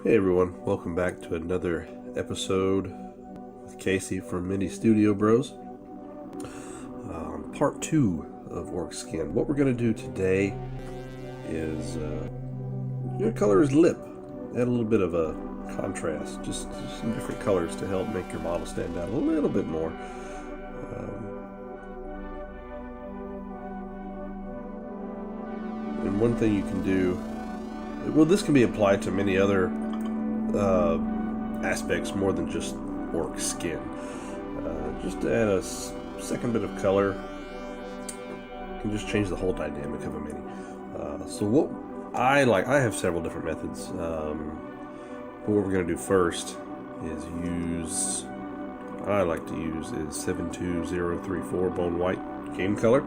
Hey everyone, welcome back to another episode with Casey from Mini Studio Bros. Part 2 of Ork Skin. What we're going to do today is color his lip. Add a little bit of a contrast, just some different colors to help make your model stand out a little bit more. And one thing you can do, well, this can be applied to many other aspects more than just ork skin. Just to add a second bit of color can just change the whole dynamic of a mini. So what I have several different methods. But what we're going to do first is I like to use 72034 bone white game color.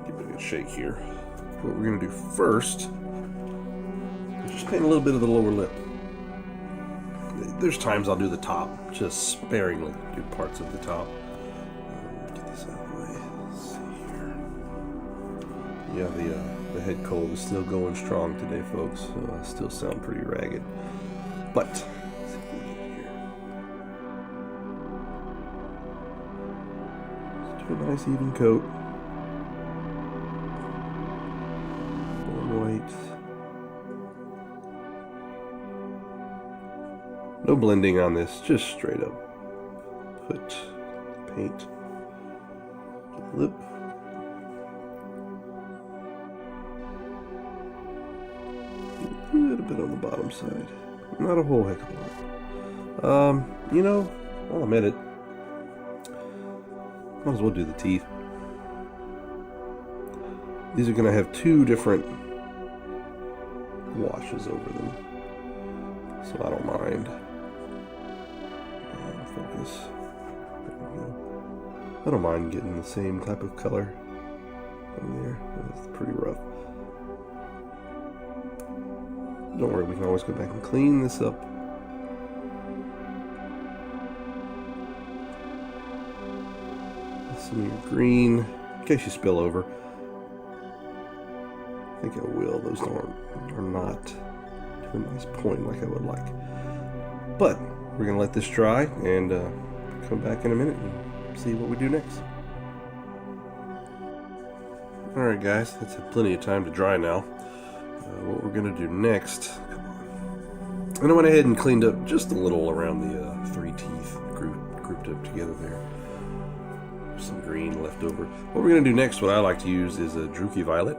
Give it a good shake here. What we're going to do first, just paint a little bit of the lower lip. There's times I'll do the top, just sparingly do parts of the top. Get this out of the way. Let's see here. Yeah, the head cold is still going strong today, folks. So I still sound pretty ragged. But let's see if we can get here. Let's do a nice even coat. White. No blending on this, just straight up put paint lip. A little bit on the bottom side, not a whole heck of a lot. I'll admit it, might as well do the teeth. These are going to have two different washes over them, so I don't mind. Focus. There we go. I don't mind getting the same type of color in there. It's pretty rough. Don't worry, we can always go back and clean this up. Some of your green, in case you spill over. I think I will. Those are not to a nice point like I would like. But we're going to let this dry and come back in a minute and see what we do next. Alright guys, that's had plenty of time to dry now. What we're going to do next, and I went ahead and cleaned up just a little around the three teeth grouped up together there. Some green left over. What we're going to do next, what I like to use is a Druki Violet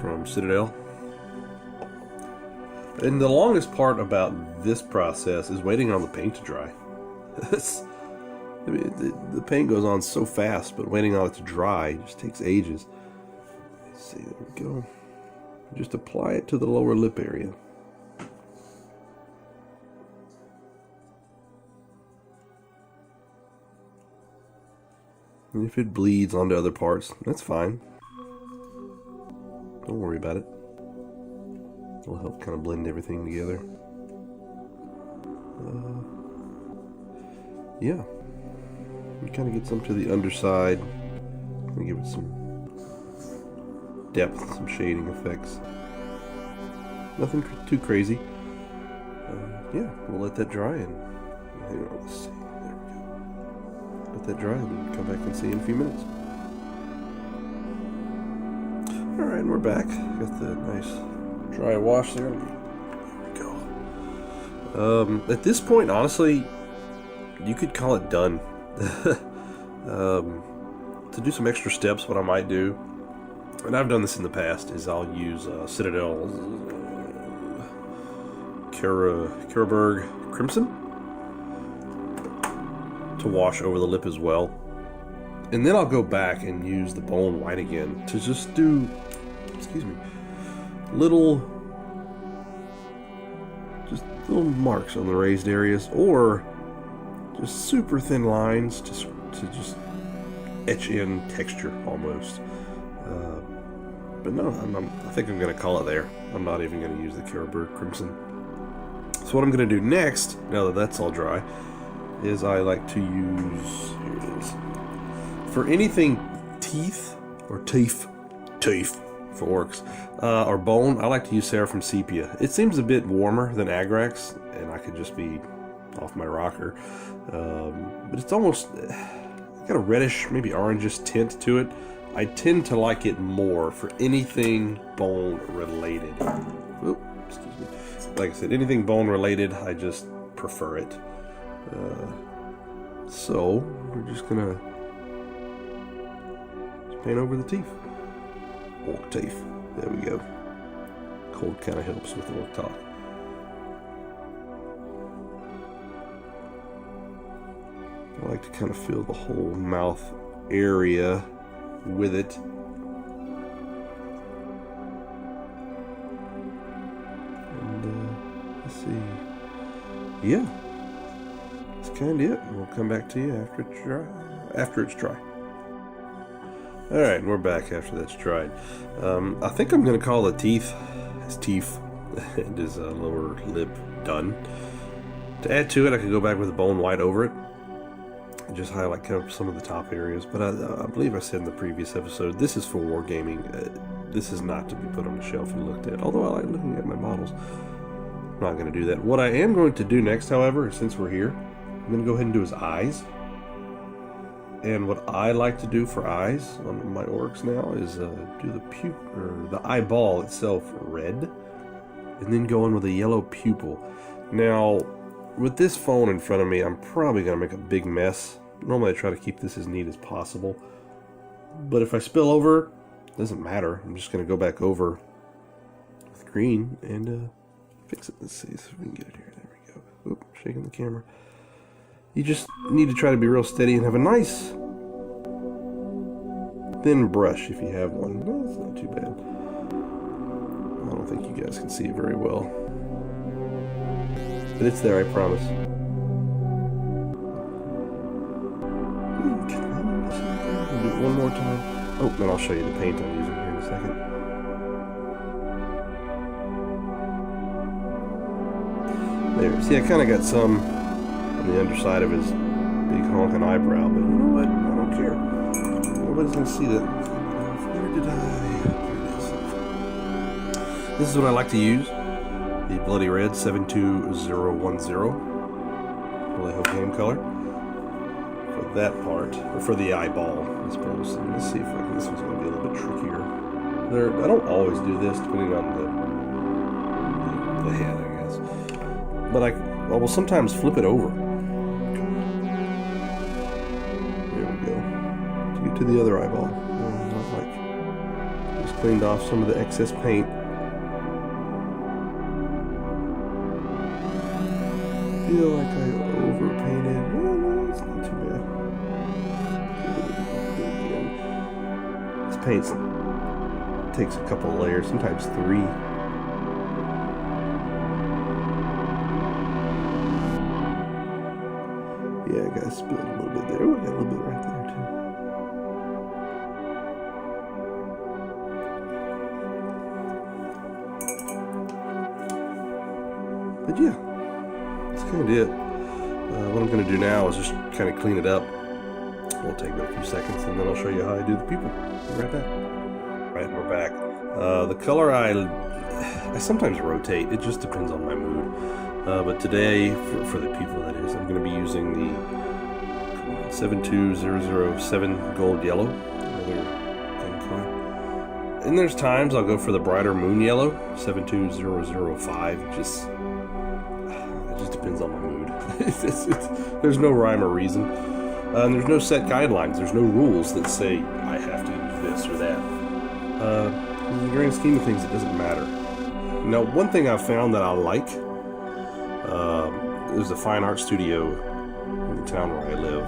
from Citadel. And the longest part about this process is waiting on the paint to dry. The paint goes on so fast, but waiting on it to dry just takes ages. Let's see, there we go. Just apply it to the lower lip area. And if it bleeds onto other parts, that's fine. Don't worry about it. It'll help kind of blend everything together. Yeah. You kind of get some to the underside. And give it some depth, some shading effects. Nothing too crazy. Yeah, we'll let that dry and let's see. There we go. Let that dry and come back and see in a few minutes. Alright, and we're back. Got the nice dry wash there. There we go. At this point, honestly, you could call it done. To do some extra steps, what I might do, and I've done this in the past, is I'll use Citadel's Karaberg Crimson to wash over the lip as well. And then I'll go back and use the bone white again to just do, little marks on the raised areas, or just super thin lines to just etch in texture almost. But no, I think I'm going to call it there. I'm not even going to use the Karaberg Crimson. So what I'm going to do next, now that that's all dry, is I like to use, here it is, for anything teeth, for orcs. Or bone, I like to use Seraphim Sepia. It seems a bit warmer than Agrax, and I could just be off my rocker. But it's almost got a reddish, maybe orangish tint to it. I tend to like it more for anything bone related. Oop, excuse me. Like I said, anything bone related, I just prefer it. So we're just gonna paint over the teeth. Orc teeth. There we go. Cold kind of helps with the orc talk. I like to kind of fill the whole mouth area with it. And let's see. Yeah, that's kind of it. We'll come back to you after it's dry. All right, we're back after that's dried. I think I'm going to call the teeth, his teeth, and his lower lip done. To add to it, I could go back with a bone white over it. Just highlight kind of some of the top areas, but I believe I said in the previous episode, this is for wargaming. This is not to be put on the shelf and looked at, although I like looking at my models. I'm not going to do that. What I am going to do next, however, since we're here, I'm going to go ahead and do his eyes. And what I like to do for eyes on my orcs now is do the eyeball itself red, and then go in with a yellow pupil. Now, with this phone in front of me, I'm probably going to make a big mess. Normally I try to keep this as neat as possible. But if I spill over, it doesn't matter. I'm just going to go back over with green and fix it. Let's see if we can get it here. There we go. Oop, shaking the camera. You just need to try to be real steady and have a nice thin brush if you have one. No, it's not too bad. I don't think you guys can see it very well. But it's there, I promise. I'll do it one more time. Oh, then I'll show you the paint I'm using here in a second. There, see, I kind of got some on the underside of his big honking eyebrow, but you know what? I don't care. Nobody's going to see that. Where did I? This is what I like to use. The Bloody Red 72010 Vallejo game color for that part, or for the eyeball, I suppose. And let's see if this one's going to be a little bit trickier. I don't always do this, depending on the head, I guess. But I will sometimes flip it over. There we go. To get to the other eyeball. Not like just cleaned off some of the excess paint. I feel like I overpainted. Well, no, it's not too bad. This paint takes a couple of layers, sometimes 3. Yeah, I got spilled a little bit there. Oh, I got a little bit right there too. But yeah. That's kind of it. What I'm going to do now is just kind of clean it up. It'll take me a few seconds, and then I'll show you how I do the people. Be right back. Right, we're back. The color I sometimes rotate. It just depends on my mood. But today, for the people that is, I'm going to be using the 72007 Gold Yellow. Another game color. And there's times I'll go for the brighter Moon Yellow, 72005. It just depends on my mood. There's no rhyme or reason. And there's no set guidelines. There's no rules that say I have to use this or that. In the grand scheme of things, it doesn't matter. Now, one thing I've found that I like, there's a fine art studio in the town where I live.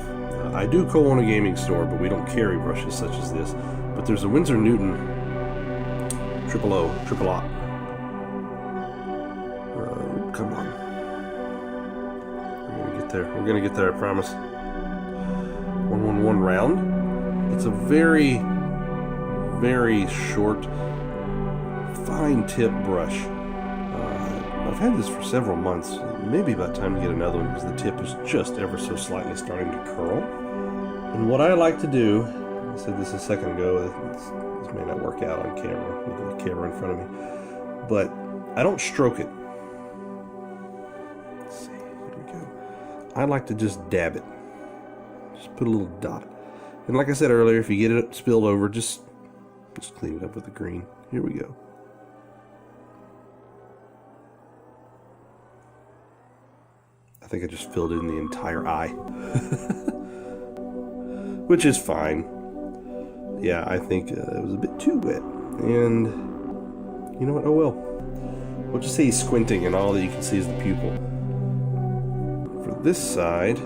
I do co-own a gaming store, but we don't carry brushes such as this. But there's a Winsor Newton Triple Aught. Come on. We're gonna get there, I promise. 111 round. It's a very, very short, fine tip brush. I've had this for several months. It may be about time to get another one because the tip is just ever so slightly starting to curl. And what I like to do I said this a second ago, this may not work out on camera, with the camera in front of me, but I don't stroke it. Let's see, here we go. I like to just dab it. Just put a little dot. And like I said earlier, if you get it spilled over, just clean it up with the green. Here we go. I think I just filled in the entire eye. Which is fine. Yeah, I think it was a bit too wet. And you know what? Oh well. We'll just say he's squinting and all that you can see is the pupil. For this side...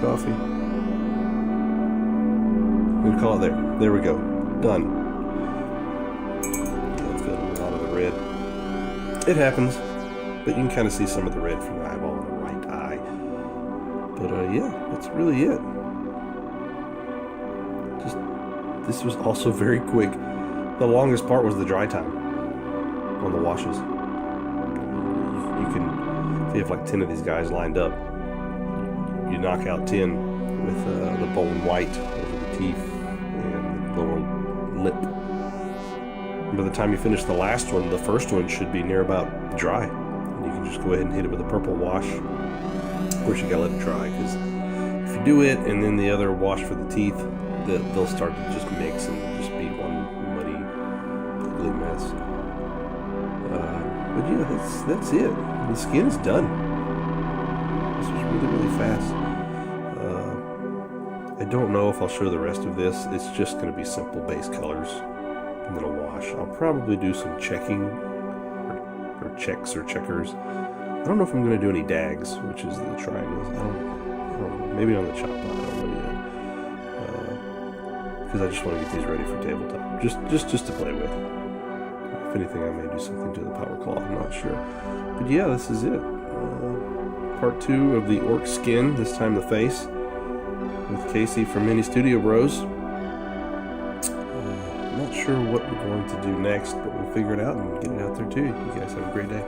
coffee. I'm gonna call it there. There we go. Done. Yeah, filled in a lot of the red. It happens, but you can kind of see some of the red from the eyeball in the right eye. But yeah, that's really it. This was also very quick. The longest part was the dry time on the washes. You can, if you have like 10 of these guys lined up, you knock out 10 with the bone white over the teeth and the lower lip. And by the time you finish the last one, the first one should be near about dry. And you can just go ahead and hit it with a purple wash. Of course, you gotta let it dry, because if you do it and then the other wash for the teeth, they'll start to just mix and just be one muddy, ugly mess. But yeah, that's it. The skin is done. This was really, really fast. I don't know if I'll show the rest of this. It's just going to be simple base colors and then a wash. I'll probably do some checking or checks or checkers. I don't know if I'm going to do any dags, which is the triangles. I don't know. Maybe on the chop block. I don't know yet. Because I just want to get these ready for tabletop. Just to play with. If anything, I may do something to the power claw. I'm not sure. But yeah, this is it. Part 2 of the Ork Skin, this time the face, with Casey from Mini Studio Bros. Not sure what we're going to do next, but we'll figure it out and get it out there too. You guys have a great day.